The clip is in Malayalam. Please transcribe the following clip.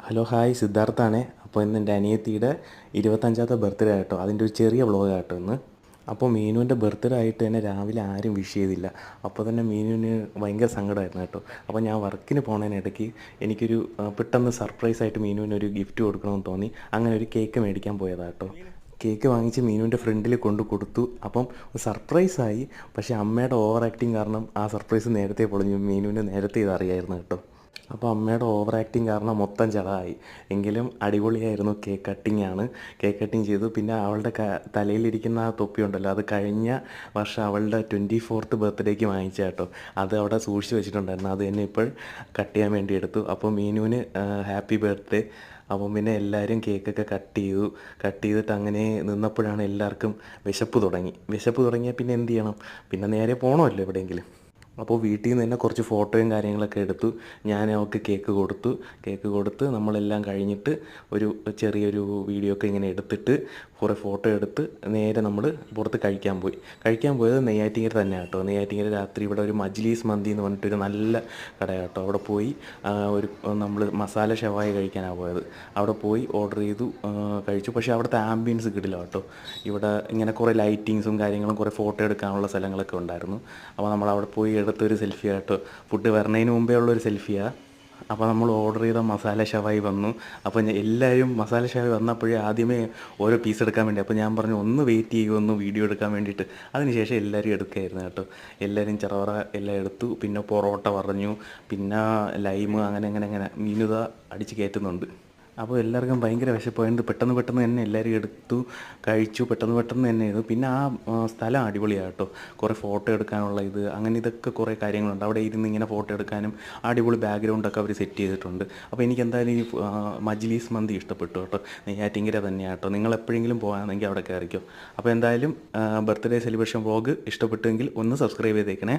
Hello hi സിദ്ധാർത്ഥാണേ. അപ്പോൾ ഇന്ന് എൻ്റെ അനിയത്തിയുടെ 25ാമത്തെ ബർത്ത്ഡേ ആട്ടോ. അതിൻ്റെ ഒരു ചെറിയ വ്ളോഗ് ആട്ടോ ഇന്ന്. അപ്പോൾ മീനുവിൻ്റെ ബർത്ത്ഡേ ആയിട്ട് തന്നെ രാവിലെ ആരും വിഷ് ചെയ്തില്ല. അപ്പോൾ തന്നെ മീനുവിന് ഭയങ്കര സങ്കടമായിരുന്നു കേട്ടോ. അപ്പോൾ ഞാൻ വർക്കിന് പോകുന്നതിനിടയ്ക്ക് എനിക്കൊരു പെട്ടെന്ന് സർപ്രൈസായിട്ട് മീനുവിനൊരു ഗിഫ്റ്റ് കൊടുക്കണമെന്ന് തോന്നി. അങ്ങനെ ഒരു കേക്ക് മേടിക്കാൻ പോയതാട്ടോ. കേക്ക് വാങ്ങിച്ച് മീനുവിൻ്റെ ഫ്രണ്ടിൽ കൊണ്ട് കൊടുത്തു. അപ്പം സർപ്രൈസായി. പക്ഷേ അമ്മയുടെ ഓവർ ആക്ടിങ് കാരണം ആ സർപ്രൈസ് നേരത്തെ പൊളിഞ്ഞു. മീനുവിന് നേരത്തെ ഇതറിയായിരുന്നു കേട്ടോ. അപ്പോൾ അമ്മയുടെ ഓവർ ആക്ടിങ് കാരണം മൊത്തം ചളമായി. എങ്കിലും അടിപൊളിയായിരുന്നു. കേക്ക് കട്ടിംഗ് ആണ്. കേക്ക് കട്ടിങ് ചെയ്തു. പിന്നെ അവളുടെ തലയിലിരിക്കുന്ന ആ തൊപ്പി ഉണ്ടല്ലോ, അത് കഴിഞ്ഞ വർഷം അവളുടെ 24th ബർത്ത്ഡേക്ക് വാങ്ങിച്ച കേട്ടോ. അത് അവിടെ സൂക്ഷിച്ച് വെച്ചിട്ടുണ്ടായിരുന്നു. അത് തന്നെ ഇപ്പോൾ കട്ട് ചെയ്യാൻ വേണ്ടി എടുത്തു. അപ്പോൾ മീനുവിന് ഹാപ്പി ബർത്ത്ഡേ. അപ്പം പിന്നെ എല്ലാവരും കേക്കൊക്കെ കട്ട് ചെയ്തിട്ട് അങ്ങനെ നിന്നപ്പോഴാണ് എല്ലാവർക്കും വിശപ്പ് തുടങ്ങിയാൽ പിന്നെ എന്ത് ചെയ്യണം, പിന്നെ നേരെ പോകണമല്ലോ എവിടെയെങ്കിലും. അപ്പോൾ വീട്ടിൽ നിന്ന് തന്നെ കുറച്ച് ഫോട്ടോയും കാര്യങ്ങളൊക്കെ എടുത്തു. ഞാൻ അവൾക്ക് കേക്ക് കൊടുത്ത് നമ്മളെല്ലാം കഴിഞ്ഞിട്ട് ഒരു ചെറിയൊരു വീഡിയോ ഒക്കെ ഇങ്ങനെ എടുത്തിട്ട് കുറേ ഫോട്ടോ എടുത്ത് നേരെ നമ്മൾ പുറത്ത് കഴിക്കാൻ പോയത് നെയ്യാറ്റിൻകര തന്നെ കേട്ടോ. നെയ്യാറ്റിൻകര രാത്രി ഇവിടെ ഒരു മജ്ലീസ് മന്തി എന്ന് പറഞ്ഞിട്ടൊരു നല്ല കട കേട്ടോ. അവിടെ പോയി നമ്മൾ മസാല ഷവായി കഴിക്കാനാണ് പോയത്. അവിടെ പോയി ഓർഡർ ചെയ്തു, കഴിച്ചു. പക്ഷേ അവിടുത്തെ ആംബിയൻസ് കിടില കേട്ടോ. ഇവിടെ ഇങ്ങനെ കുറേ ലൈറ്റിങ്സും കാര്യങ്ങളും കുറേ ഫോട്ടോ എടുക്കാനുള്ള സ്ഥലങ്ങളൊക്കെ ഉണ്ടായിരുന്നു. അപ്പോൾ നമ്മൾ അവിടെ പോയി എടുത്തൊരു സെൽഫി കേട്ടോ. ഫുഡ് വരണതിന് മുമ്പേ ഉള്ളൊരു സെൽഫിയാണ്. അപ്പോൾ നമ്മൾ ഓർഡർ ചെയ്ത മസാല ഷവായി വന്നു. അപ്പോൾ എല്ലാവരും മസാല ഷവായി വന്നപ്പോഴേ ആദ്യമേ ഓരോ പീസ് എടുക്കാൻ വേണ്ടി. അപ്പോൾ ഞാൻ പറഞ്ഞു ഒന്ന് വെയിറ്റ് ചെയ്യുമെന്ന് വീഡിയോ എടുക്കാൻ വേണ്ടിയിട്ട്. അതിനുശേഷം എല്ലാവരും എടുക്കുകയായിരുന്നു കേട്ടോ. എല്ലാവരും ചെറവറ എല്ലാം എടുത്തു. പിന്നെ പൊറോട്ട പറഞ്ഞു, പിന്നെ ലൈം, അങ്ങനെ മീനുത അടിച്ച് കയറ്റുന്നുണ്ട്. അപ്പോൾ എല്ലാവർക്കും ഭയങ്കര വിശപ്പായതുകൊണ്ട് പെട്ടെന്ന് തന്നെ എല്ലാവരും എടുത്തു കഴിച്ചു. പെട്ടെന്ന് തന്നെ ചെയ്തു. പിന്നെ സ്ഥലം അടിപൊളിയാണ് കേട്ടോ. കുറേ ഫോട്ടോ എടുക്കാനുള്ള അങ്ങനെ ഇതൊക്കെ കുറേ കാര്യങ്ങളുണ്ട്. അവിടെ ഇരുന്ന് ഇങ്ങനെ ഫോട്ടോ എടുക്കാനും അടിപൊളി ബാക്ക്ഗ്രൗണ്ടൊക്കെ അവർ സെറ്റ് ചെയ്തിട്ടുണ്ട്. അപ്പോൾ എനിക്ക് എന്തായാലും ഈ മജ്ലീസ് മന്തി ഇഷ്ടപ്പെട്ടു കേട്ടോ. നെയ്യാറ്റിൻകര തന്നെയാണ് കേട്ടോ. നിങ്ങൾ എപ്പോഴെങ്കിലും പോകുകയാണെങ്കിൽ അവിടെ കയറിക്കോ. അപ്പോൾ എന്തായാലും ബർത്ത്ഡേ സെലിബ്രേഷൻ വ്ളോഗ് ഇഷ്ടപ്പെട്ടുവെങ്കിൽ ഒന്ന് സബ്സ്ക്രൈബ് ചെയ്തേക്കണേ.